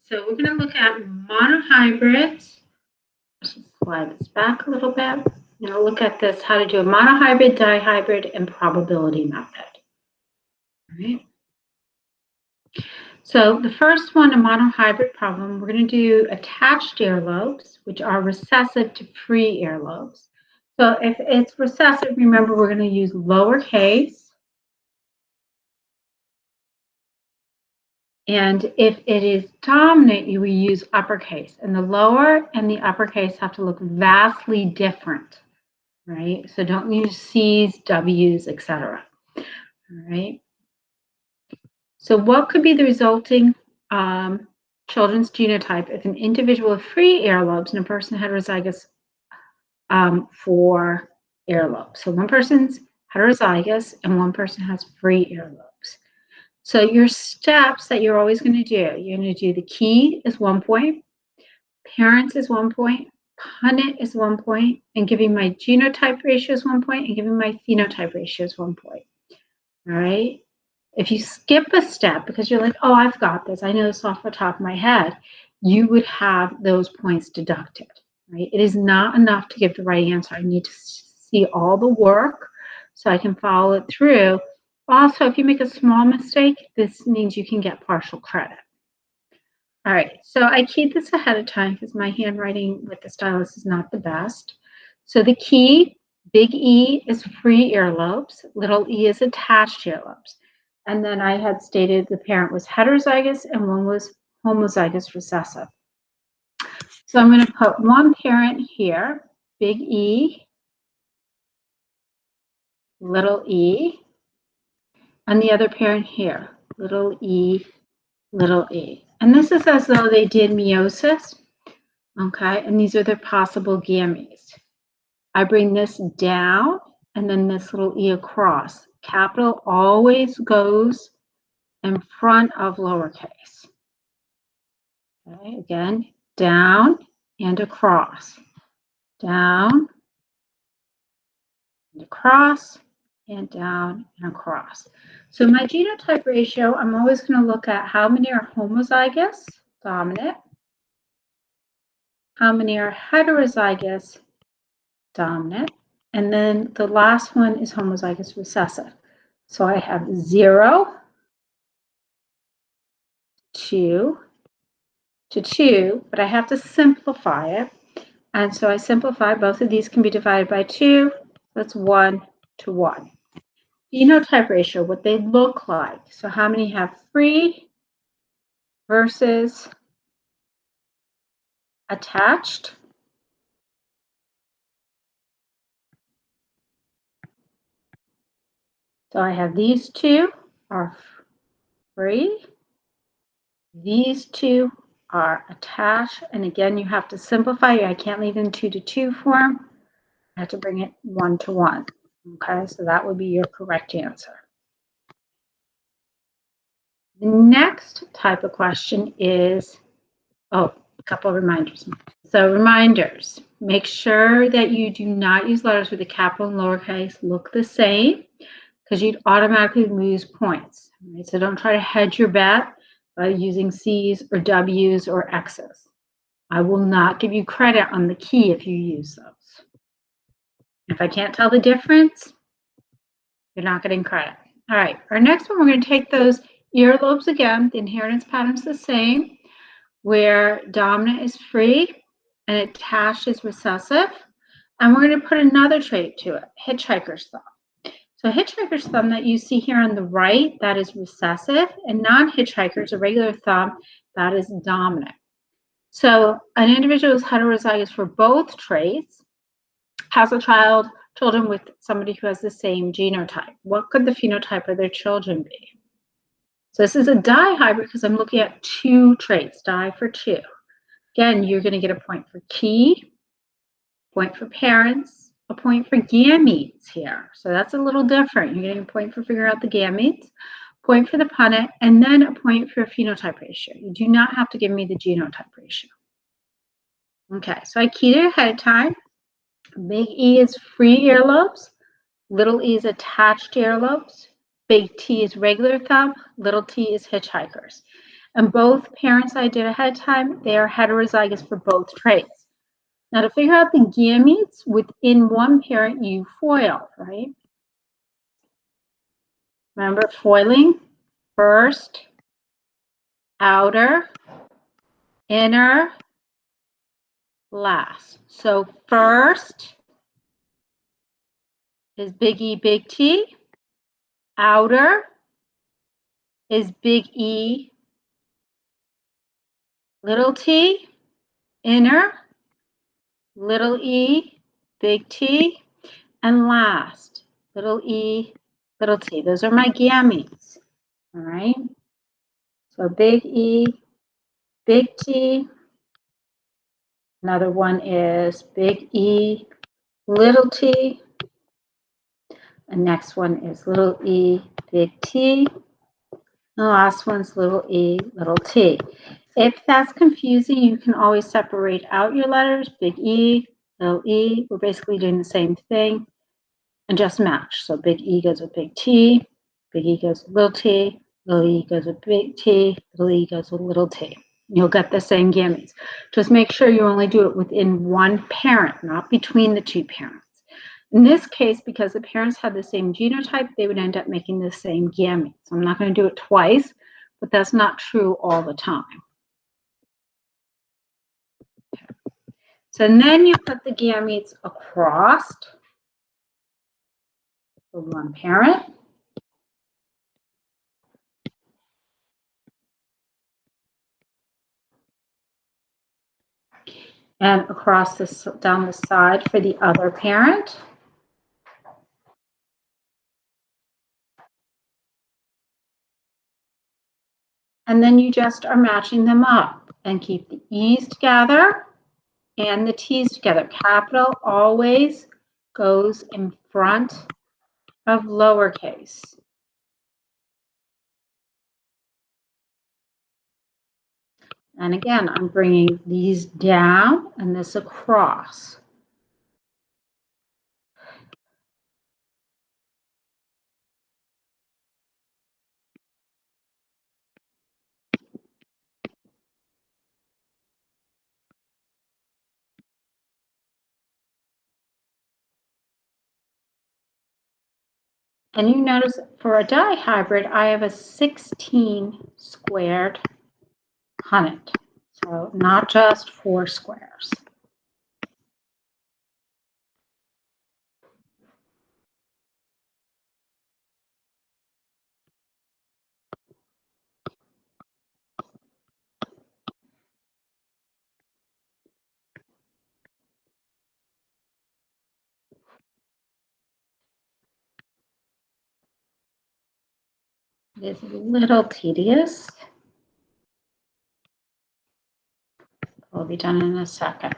So we're going to look at monohybrids. Let's slide this back a little bit. Now look at this, how to do a monohybrid, dihybrid, and probability method. All right. So the first one, a monohybrid problem, we're going to do attached earlobes, which are recessive to free earlobes. So if it's recessive, remember we're going to use lowercase. And if it is dominant, you will use uppercase. And the lower and the uppercase have to look vastly different, right? So don't use C's, W's, etc. All right. So what could be the resulting children's genotype if an individual with free earlobes and a person heterozygous for earlobes? So one person's heterozygous and one person has free earlobes. So your steps that you're always going to do, you're going to do the key is 1 point, parents is 1 point, punit is 1 point, and giving my genotype ratio is 1 point, and giving my phenotype ratio is 1 point. All right. If you skip a step because you're like, oh, I've got this, I know this off the top of my head, you would have those points deducted. Right? It is not enough to give the right answer. I need to see all the work so I can follow it through. Also, if you make a small mistake, this means you can get partial credit. All right, so I keyed this ahead of time because my handwriting with the stylus is not the best. So the key, big E is free earlobes, little e is attached earlobes. And then I had stated the parent was heterozygous and one was homozygous recessive. So I'm going to put one parent here, big E, little e, and the other parent here, little e, little e. And this is as though they did meiosis, okay? And these are their possible gametes. I bring this down and then this little e across. Capital always goes in front of lowercase. Okay, again, down and across. Down and across and down and across. So my genotype ratio, I'm always going to look at how many are homozygous, dominant, how many are heterozygous, dominant, and then the last one is homozygous recessive. So I have 0 2 to 2, but I have to simplify it. And so I simplify, both of these can be divided by 2. That's 1 to 1. Phenotype ratio, what they look like. So how many have free versus attached? So I have these two are free. These two are attached. And again, you have to simplify. I can't leave in 2 to 2 form. I have to bring it 1 to 1. Okay, so that would be your correct answer. The next type of question is, a couple of reminders. So reminders, make sure that you do not use letters with a capital and lowercase look the same because you'd automatically lose points. Right? So don't try to hedge your bet by using C's or W's or X's. I will not give you credit on the key if you use those. If I can't tell the difference, you're not getting credit. All right, our next one, we're going to take those earlobes again. The inheritance pattern is the same, where dominant is free and attached is recessive. And we're going to put another trait to it, hitchhiker's thumb. So hitchhiker's thumb that you see here on the right, that is recessive, and non-hitchhiker's, a regular thumb, that is dominant. So an individual who's heterozygous for both traits has children with somebody who has the same genotype. What could the phenotype of their children be? So this is a dihybrid because I'm looking at 2 traits, di for 2. Again, you're going to get a point for key, point for parents, a point for gametes here. So that's a little different. You're getting a point for figuring out the gametes, point for the punit, and then a point for a phenotype ratio. You do not have to give me the genotype ratio. Okay, so I keyed it ahead of time. Big E is free earlobes. Little e is attached earlobes. Big T is regular thumb. Little t is hitchhikers. And both parents I did ahead of time, they are heterozygous for both traits. Now to figure out the gametes within one parent, you FOIL, right? Remember foiling? First, outer, inner, last. So first is big E, big T. Outer is big E, little t. Inner, little e, big T. And last, little e, little t. Those are my gametes. All right. So big E, big T. Another one is big E, little t. The next one is little e, big T. The last one's little e, little t. If that's confusing, you can always separate out your letters, big E, little e. We're basically doing the same thing and just match. So big E goes with big T, big E goes with little e goes with big T, little e goes with little t. You'll get the same gametes. Just make sure you only do it within one parent, not between the two parents. In this case, because the parents had the same genotype, they would end up making the same gametes. So I'm not going to do it twice, but that's not true all the time. Okay. So then you put the gametes across the one parent. And across this down the side for the other parent. And then you just are matching them up and keep the E's together and the T's together. Capital always goes in front of lowercase. And again, I'm bringing these down and this across. And you notice for a dihybrid, I have a 16 squared punnet. So not just 4 squares. It is a little tedious. Will be done in a second.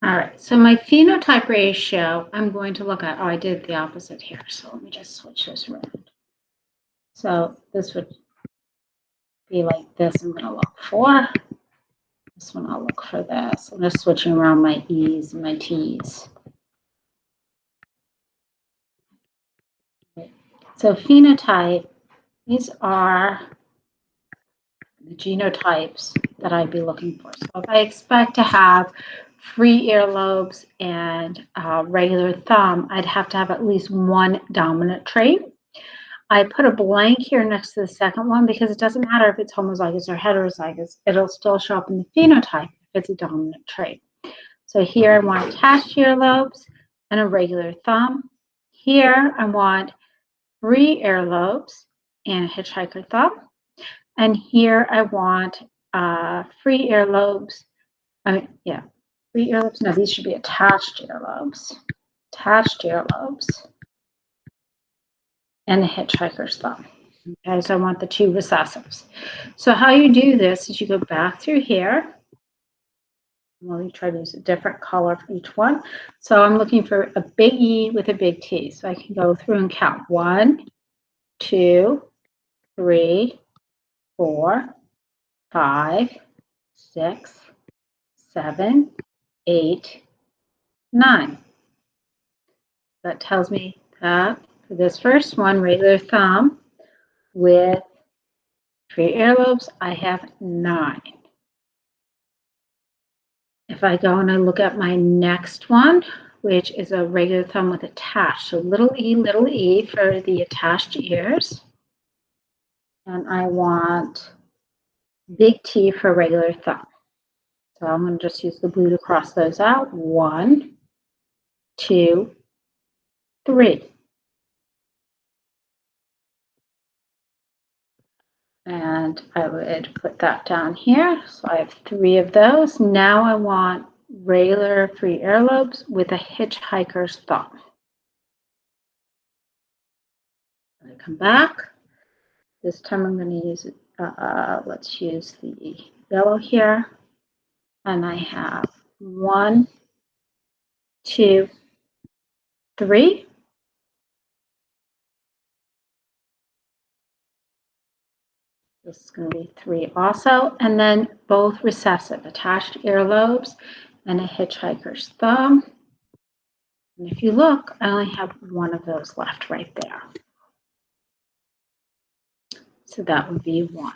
All right, so my phenotype ratio, I'm going to look at, I did the opposite here. So let me just switch this around. So this would be like this. I'm going to look for this one. I'll look for this. I'm just switching around my E's and my T's. So phenotype, these are the genotypes that I'd be looking for. So if I expect to have free earlobes and regular thumb, I'd have to have at least one dominant trait. I put a blank here next to the second one because it doesn't matter if it's homozygous or heterozygous. It'll still show up in the phenotype if it's a dominant trait. So here I want attached earlobes and a regular thumb. Here I want free earlobes and a hitchhiker thumb. And here I want free earlobes. Free earlobes. No, these should be attached earlobes. Attached earlobes. And a hitchhiker's thumb. Okay, so I want the 2 recessives. So how you do this is you go back through here. Well, you try to use a different color for each one. So I'm looking for a big E with a big T. So I can go through and count 1, 2, 3, 4, 5, 6, 7, 8, 9. That tells me that for this first one, regular thumb with 3 earlobes, I have 9. If I go and I look at my next one, which is a regular thumb with attached, so little e for the attached ears. And I want big T for regular thumb. So I'm going to just use the blue to cross those out. 1, 2, 3. And I would put that down here. So I have 3 of those. Now I want regular 3 earlobes with a hitchhiker's thumb. I come back. This time I'm going to use, let's use the yellow here. And I have 1, 2, 3. This is going to be 3 also. And then both recessive, attached earlobes and a hitchhiker's thumb. And if you look, I only have 1 of those left right there. So that would be 1.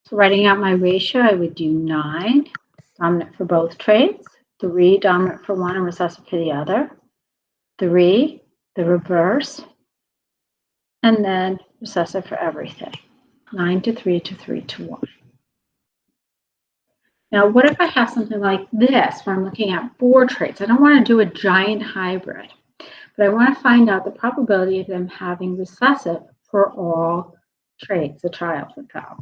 So writing out my ratio, I would do 9, dominant for both traits, 3 dominant for one and recessive for the other, 3, the reverse, and then recessive for everything. 9 to 3 to 3 to 1. Now, what if I have something like this where I'm looking at 4 traits? I don't want to do a giant hybrid, but I want to find out the probability of them having recessive for all traits a child would have.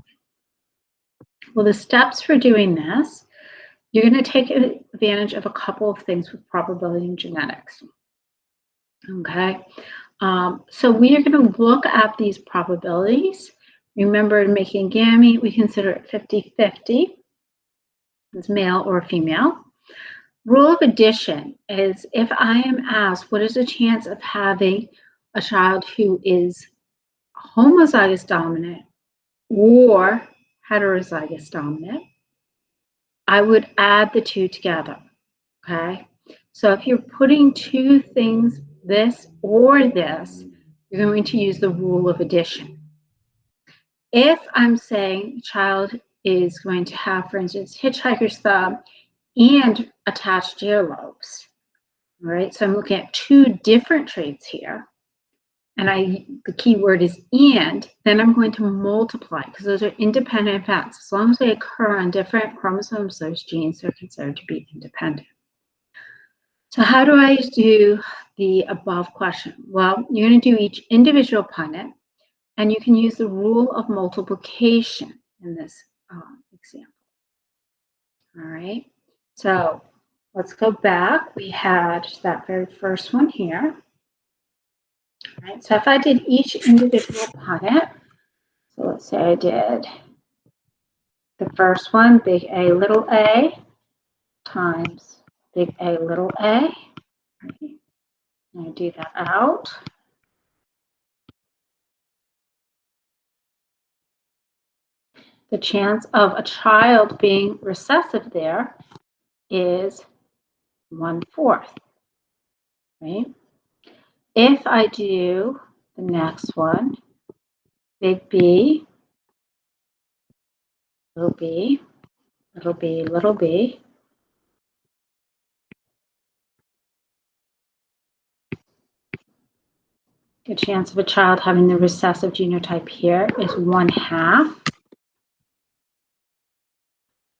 Well, the steps for doing this, you're going to take advantage of a couple of things with probability and genetics. Okay, so we are going to look at these probabilities. Remember, in making gamete, we consider it 50-50. It's male or female. Rule of addition is if I am asked what is the chance of having a child who is homozygous dominant or heterozygous dominant, I would add the 2 together, okay? So if you're putting 2 things, this or this, you're going to use the rule of addition. If I'm saying a child is going to have, for instance, hitchhiker's thumb and attached earlobes, all right? So I'm looking at 2 different traits here. And the key word is and, then I'm going to multiply because those are independent events. As long as they occur on different chromosomes, those genes are considered to be independent. So how do I do the above question? Well, you're going to do each individual punnet, and you can use the rule of multiplication in this example. All right, so let's go back. We had that very first one here. All right, so if I did each individual punnet, so let's say I did the first one, big A, little a, times big A, little a. Right. And I do that out. The chance of a child being recessive there is 1/4, right? If I do the next one, big B, little b, little b, little b, the chance of a child having the recessive genotype here is 1/2.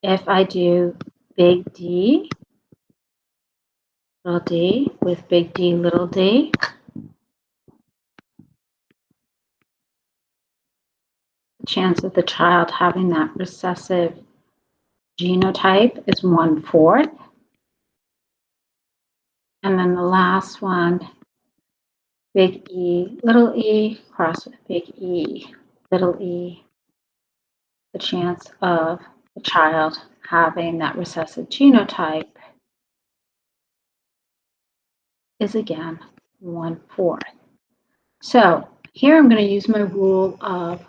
If I do big D, little d with big D, little d, the chance of the child having that recessive genotype is 1/4. And then the last one, big E, cross with big E, little e, the chance of the child having that recessive genotype is again 1/4. So here I'm going to use my rule of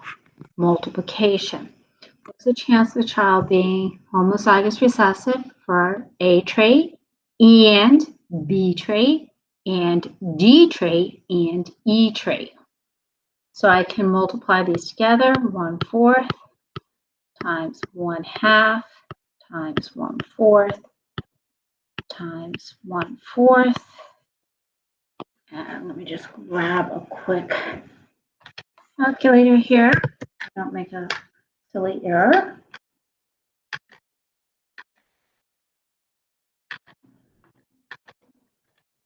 multiplication. What's the chance of the child being homozygous recessive for A trait and B trait and D trait and E trait. So I can multiply these together, 1/4 times 1/2 times 1/4 times 1/4. And let me just grab a quick calculator here. Don't make a silly error.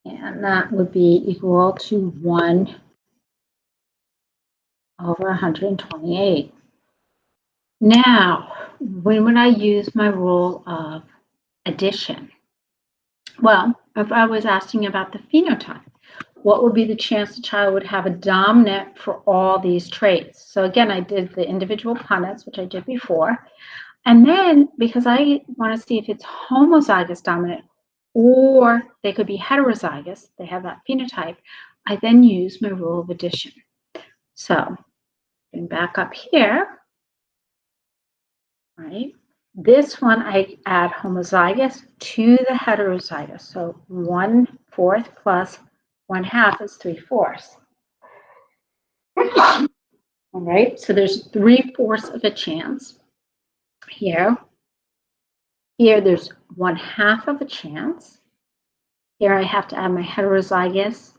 And that would be equal to 1/128. Now, when would I use my rule of addition? Well, if I was asking about the phenotype, what would be the chance the child would have a dominant for all these traits? So again, I did the individual punnets, which I did before. And then, because I want to see if it's homozygous dominant or they could be heterozygous, they have that phenotype, I then use my rule of addition. So, getting back up here, right? This one, I add homozygous to the heterozygous. So 1/4 plus 1/2 is 3/4. All right, so there's 3/4 of a chance here. Here, there's 1/2 of a chance. Here, I have to add my heterozygous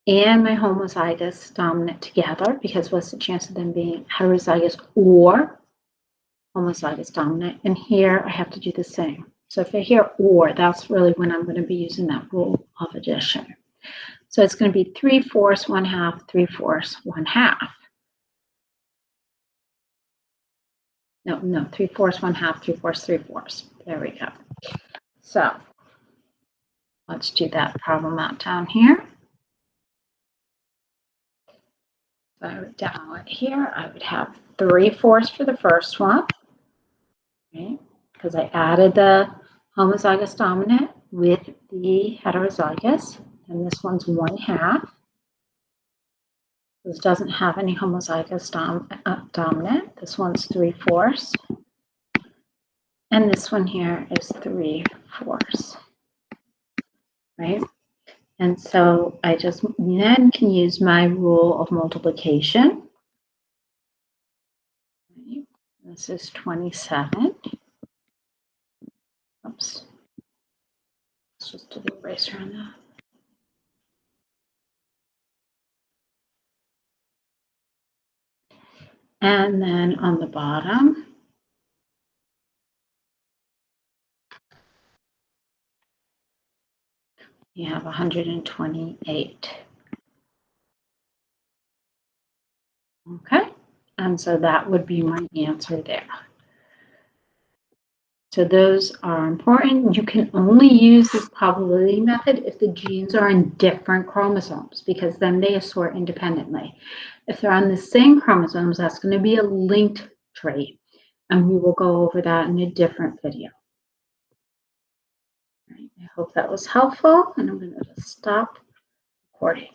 and my homozygous dominant together, because what's the chance of them being heterozygous or homozygous dominant? And here, I have to do the same. So if I hear or, that's really when I'm going to be using that rule of addition. So it's going to be 3/4, 1/2, 3/4, 1/2. No, 3/4, 1/2, 3/4, 3/4. There we go. So let's do that problem out down here. If I would demo it here, I would have 3/4 for the first one, right? Because I added the homozygous dominant with the heterozygous, and this one's 1/2. This doesn't have any homozygous dominant. This one's 3/4. And this one here is 3/4, right? And so I just then can use my rule of multiplication. Right? This is 27. Oops. Let's just do the eraser on that. And then on the bottom, you have 128. Okay, and so that would be my answer there. So those are important. You can only use this probability method if the genes are in different chromosomes, because then they assort independently. If they're on the same chromosomes, that's going to be a linked trait, and we will go over that in a different video. All right, I hope that was helpful, and I'm going to stop recording.